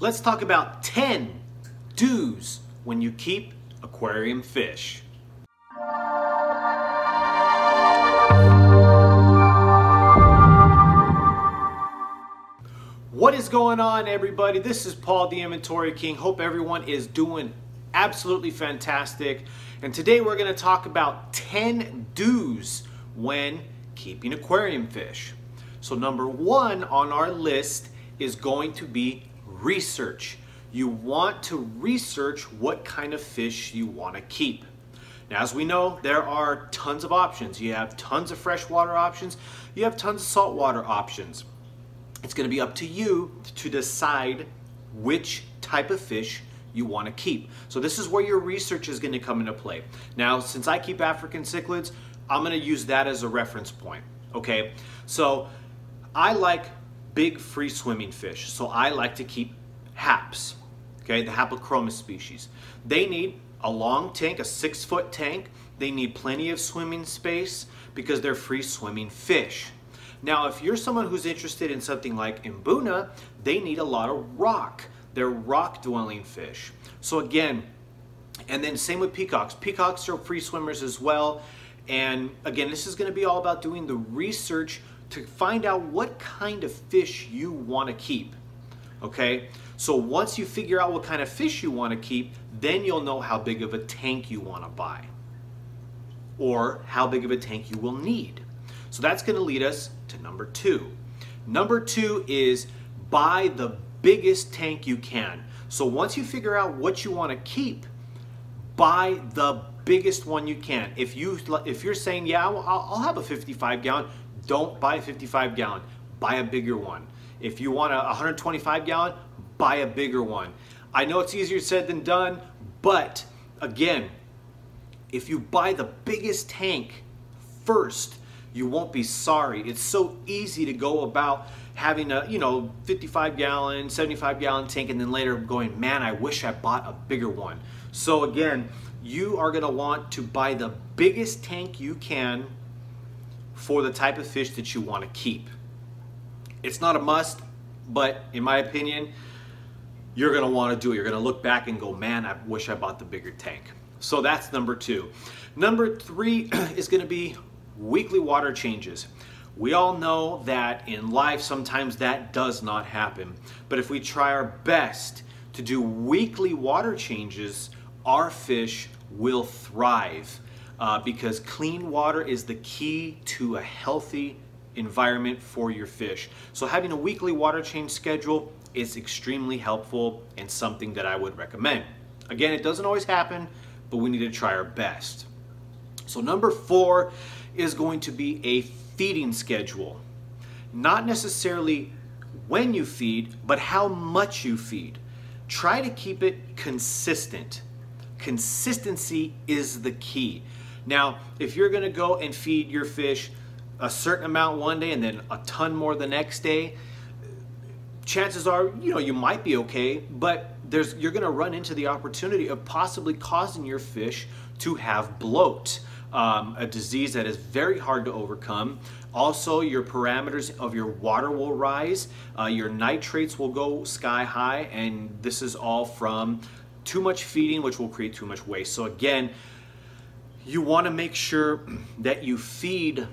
Let's talk about 10 do's when you keep aquarium fish. What is going on, everybody? This is Paul, the Inventory King. Hope everyone is doing absolutely fantastic. And today we're going to talk about 10 do's when keeping aquarium fish. So number one on our list is going to be research. You want to research what kind of fish you want to keep. Now, as we know, there are tons of options. You have tons of freshwater options. You have tons of saltwater options. It's going to be up to you to decide which type of fish you want to keep. So this is where your research is going to come into play. Now, since I keep African cichlids, I'm going to use that as a reference point. Okay, so I like big free swimming fish, so I like to keep haps, okay, the Haplochromis species. They need a long tank, a 6-foot tank. They need plenty of swimming space because they're free swimming fish. Now, if you're someone who's interested in something like Mbuna, they need a lot of rock. They're rock dwelling fish. So again, and then same with peacocks. Peacocks are free swimmers as well. And again, this is going to be all about doing the research to find out what kind of fish you want to keep. Okay, so once you figure out what kind of fish you want to keep, then you'll know how big of a tank you want to buy or how big of a tank you will need. So that's going to lead us to number two. Number two is buy the biggest tank you can. So once you figure out what you want to keep, buy the biggest one you can. If you're saying, yeah, I'll have a 55 gallon, don't buy a 55 gallon, buy a bigger one. If you want a 125 gallon, buy a bigger one. I know it's easier said than done, but again, if you buy the biggest tank first, you won't be sorry. It's so easy to go about having a 55 gallon, 75 gallon tank and then later going, man, I wish I bought a bigger one. So again, you are going to want to buy the biggest tank you can for the type of fish that you want to keep. It's not a must, but in my opinion, you're going to want to do it. You're going to look back and go, man, I wish I bought the bigger tank. So that's number two. Number three is going to be weekly water changes. We all know that in life sometimes that does not happen, but if we try our best to do weekly water changes, our fish will thrive because clean water is the key to a healthy environment for your fish. So having a weekly water change schedule is extremely helpful and something that I would recommend. Again, it doesn't always happen, but we need to try our best. So number four is going to be a feeding schedule. Not necessarily when you feed, but how much you feed. Try to keep it consistent. Consistency is the key. Now, if you're going to go and feed your fish a certain amount one day and then a ton more the next day, chances are, you might be okay, but you're going to run into the opportunity of possibly causing your fish to have bloat, a disease that is very hard to overcome. Also, your parameters of your water will rise, your nitrates will go sky high, and this is all from too much feeding, which will create too much waste. So again, you want to make sure that you feed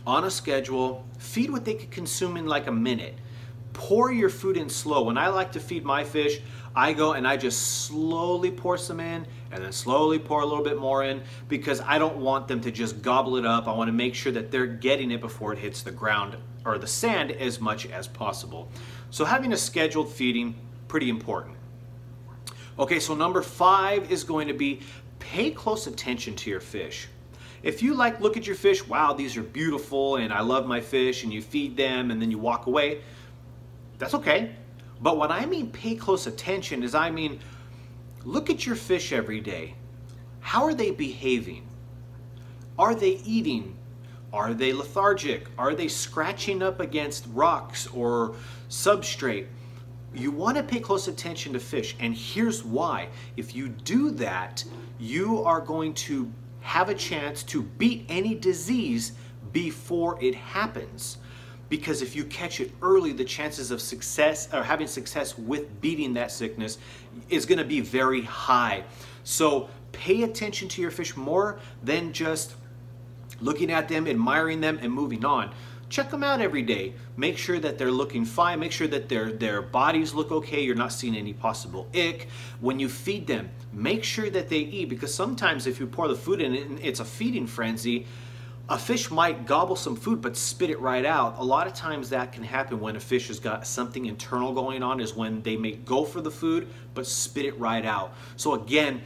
on a schedule, feed what they could consume in like a minute. Pour your food in slow. When I like to feed my fish, I go and I just slowly pour some in and then slowly pour a little bit more in because I don't want them to just gobble it up. I want to make sure that they're getting it before it hits the ground or the sand as much as possible. So having a scheduled feeding, pretty important. Okay, so number five is going to be pay close attention to your fish. If you look at your fish, wow, these are beautiful and I love my fish, and you feed them and then you walk away, that's okay. But what I mean pay close attention is I mean look at your fish every day. How are they behaving? Are they eating? Are they lethargic? Are they scratching up against rocks or substrate? You want to pay close attention to fish, and here's why. If you do that, you are going to have a chance to beat any disease before it happens. because if you catch it early, the chances of success or having success with beating that sickness is going to be very high. So pay attention to your fish more than just looking at them, admiring them, and moving on. Check them out every day. Make sure that they're looking fine. Make sure that their bodies look okay. You're not seeing any possible ick. When you feed them, make sure that they eat, because sometimes if you pour the food in and it's a feeding frenzy, a fish might gobble some food but spit it right out. A lot of times that can happen when a fish has got something internal going on, is when they may go for the food but spit it right out. So again,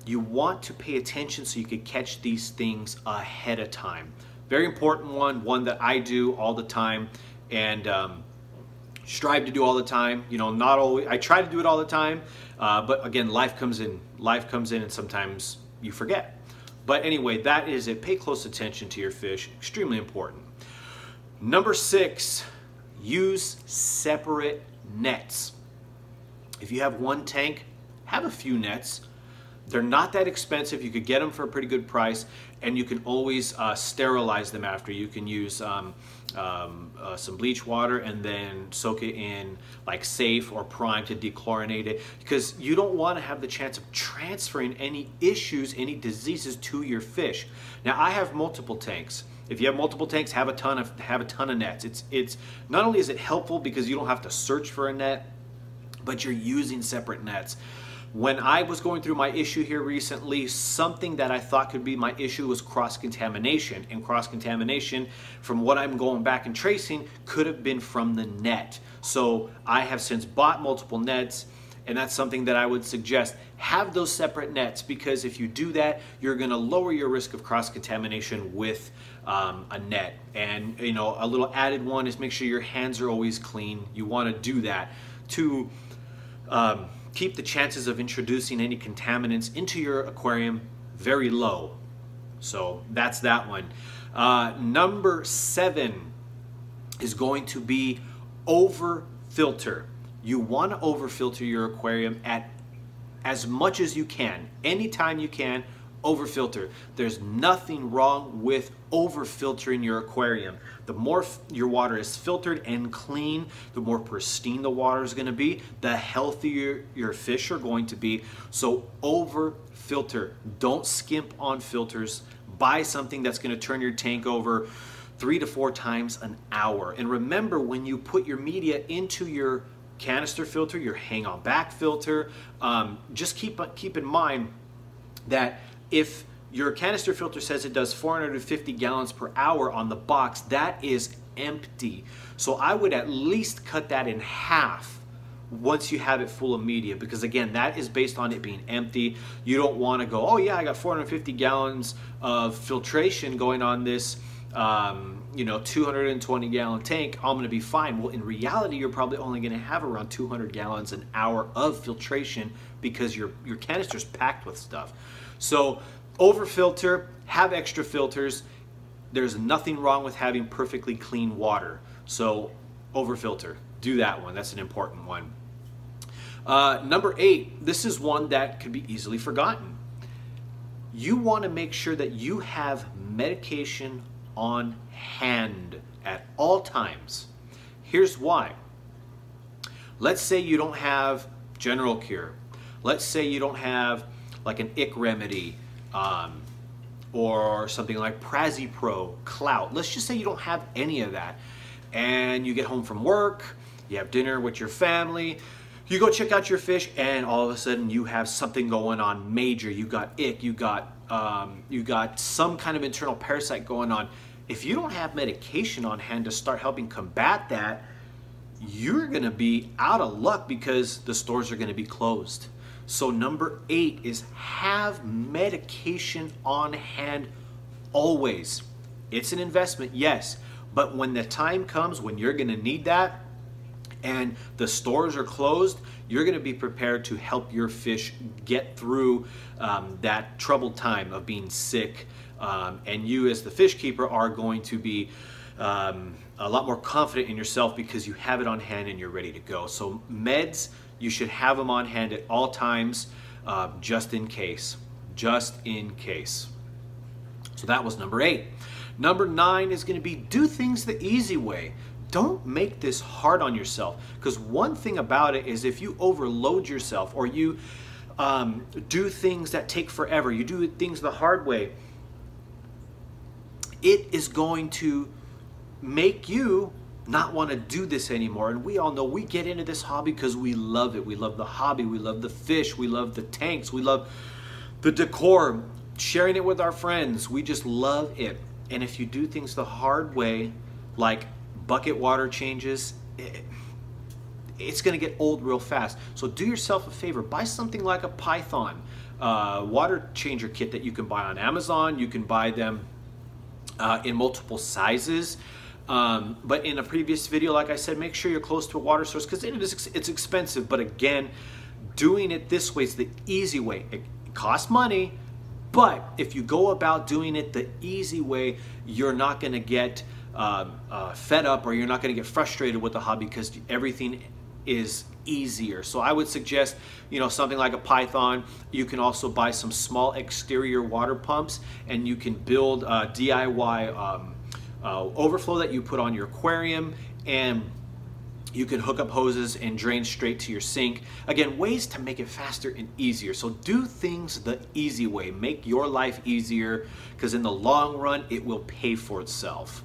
you want to pay attention so you can catch these things ahead of time. Very important one that I do all the time, and strive to do all the time. You know, not always. I try to do it all the time, but again, life comes in, and sometimes you forget. But anyway, that is it. Pay close attention to your fish. Extremely important. Number 6, use separate nets. If you have one tank, have a few nets. They're not that expensive. You could get them for a pretty good price, and you can always sterilize them after. You can use some bleach water and then soak it in like Safe or Prime to dechlorinate it, because you don't want to have the chance of transferring any issues, any diseases to your fish. Now, I have multiple tanks. If you have multiple tanks, have a ton of nets. It's not only is it helpful because you don't have to search for a net, but you're using separate nets. When I was going through my issue here recently, something that I thought could be my issue was cross-contamination. And cross-contamination, from what I'm going back and tracing, could have been from the net. So I have since bought multiple nets, and that's something that I would suggest. Have those separate nets, because if you do that, you're going to lower your risk of cross-contamination with a net. And you know, a little added one is make sure your hands are always clean. You want to do that to keep the chances of introducing any contaminants into your aquarium very low. So that's that one. Number 7 is going to be over filter. You want to over filter your aquarium at as much as you can. Anytime you can, over filter. There's nothing wrong with over filtering your aquarium. The more your water is filtered and clean, the more pristine the water is going to be, the healthier your fish are going to be. So over filter. Don't skimp on filters. Buy something that's going to turn your tank over 3 to 4 times an hour. And remember, when you put your media into your canister filter, your hang on back filter, just keep in mind that if your canister filter says it does 450 gallons per hour on the box, that is empty. So I would at least cut that in half once you have it full of media, because again, that is based on it being empty. You don't want to go, oh yeah, I got 450 gallons of filtration going on this 220 gallon tank, I'm going to be fine. Well, in reality, you're probably only going to have around 200 gallons an hour of filtration, because your canister's packed with stuff. So over filter, have extra filters. There's nothing wrong with having perfectly clean water. So over filter, do that one. That's an important one. Number 8, this is one that could be easily forgotten. You want to make sure that you have medication on hand at all times. Here's why. Let's say you don't have general cure. Let's say you don't have like an ick remedy or something like Prazipro, Clout. Let's just say you don't have any of that, and you get home from work, you have dinner with your family, you go check out your fish, and all of a sudden you have something going on major. You got ick, you got some kind of internal parasite going on. If you don't have medication on hand to start helping combat that, you're gonna be out of luck, because the stores are gonna be closed. So number 8 is have medication on hand always. It's an investment, yes, but when the time comes when you're gonna need that and the stores are closed, you're gonna be prepared to help your fish get through that troubled time of being sick. And you, as the fish keeper, are going to be a lot more confident in yourself because you have it on hand and you're ready to go. So meds, you should have them on hand at all times, just in case. Just in case. So that was number 8. Number 9 is going to be do things the easy way. Don't make this hard on yourself, because one thing about it is if you overload yourself or you do things that take forever, you do things the hard way, it is going to make you not want to do this anymore. And we all know we get into this hobby because we love it. We love the hobby, we love the fish, we love the tanks, we love the decor, sharing it with our friends. We just love it. And if you do things the hard way, like bucket water changes, it's going to get old real fast. So do yourself a favor, buy something like a Python water changer kit that you can buy on Amazon. You can buy them in multiple sizes. But in a previous video, like I said, make sure you're close to a water source, because it's expensive. But again, doing it this way is the easy way. It costs money, but if you go about doing it the easy way, you're not going to get fed up, or you're not going to get frustrated with the hobby, because everything is easier. So I would suggest, you know, something like a Python. You can also buy some small exterior water pumps, and you can build DIY overflow that you put on your aquarium, and you can hook up hoses and drain straight to your sink. Again, ways to make it faster and easier. So do things the easy way. Make your life easier, because in the long run, it will pay for itself.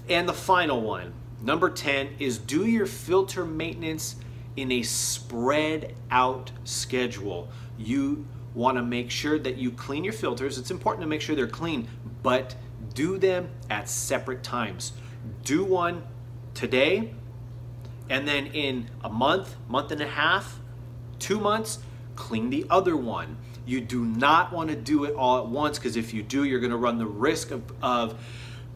And the final one, number 10, is do your filter maintenance in a spread out schedule. You want to make sure that you clean your filters. It's important to make sure they're clean, but do them at separate times. Do one today, and then in a month, month and a half, 2 months, clean the other one. You do not want to do it all at once, because if you do, you're going to run the risk of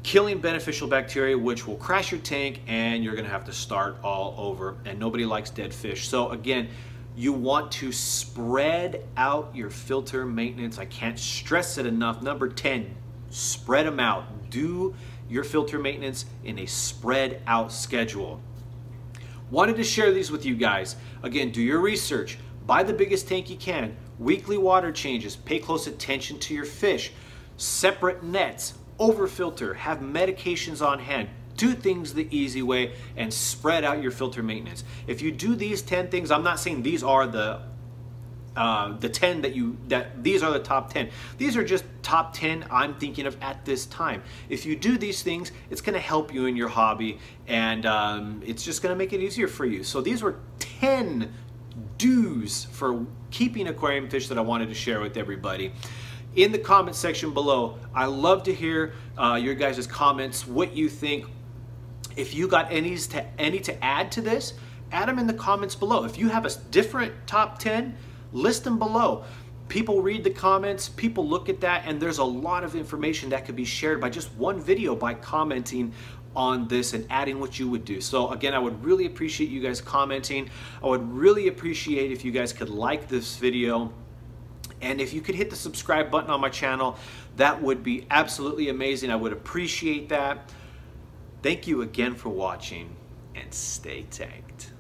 killing beneficial bacteria, which will crash your tank, and you're going to have to start all over, and nobody likes dead fish. So again, you want to spread out your filter maintenance. I can't stress it enough. Number 10, spread them out. Do your filter maintenance in a spread out schedule. Wanted to share these with you guys. Again, do your research. Buy the biggest tank you can. Weekly water changes. Pay close attention to your fish. Separate nets. Overfilter. Have medications on hand. Do things the easy way and spread out your filter maintenance. If you do these 10 things, I'm not saying these are the 10 these are the top 10. These are just top 10 I'm thinking of at this time. If you do these things, it's going to help you in your hobby, and it's just going to make it easier for you. So these were 10 do's for keeping aquarium fish that I wanted to share with everybody. In the comment section below, I love to hear your guys' comments, what you think. If you got any to add to this, add them in the comments below. If you have a different top 10, list them below. People read the comments, people look at that, and there's a lot of information that could be shared by just one video by commenting on this and adding what you would do. So again, I would really appreciate you guys commenting. I would really appreciate if you guys could like this video. And if you could hit the subscribe button on my channel, that would be absolutely amazing. I would appreciate that. Thank you again for watching, and stay tanked.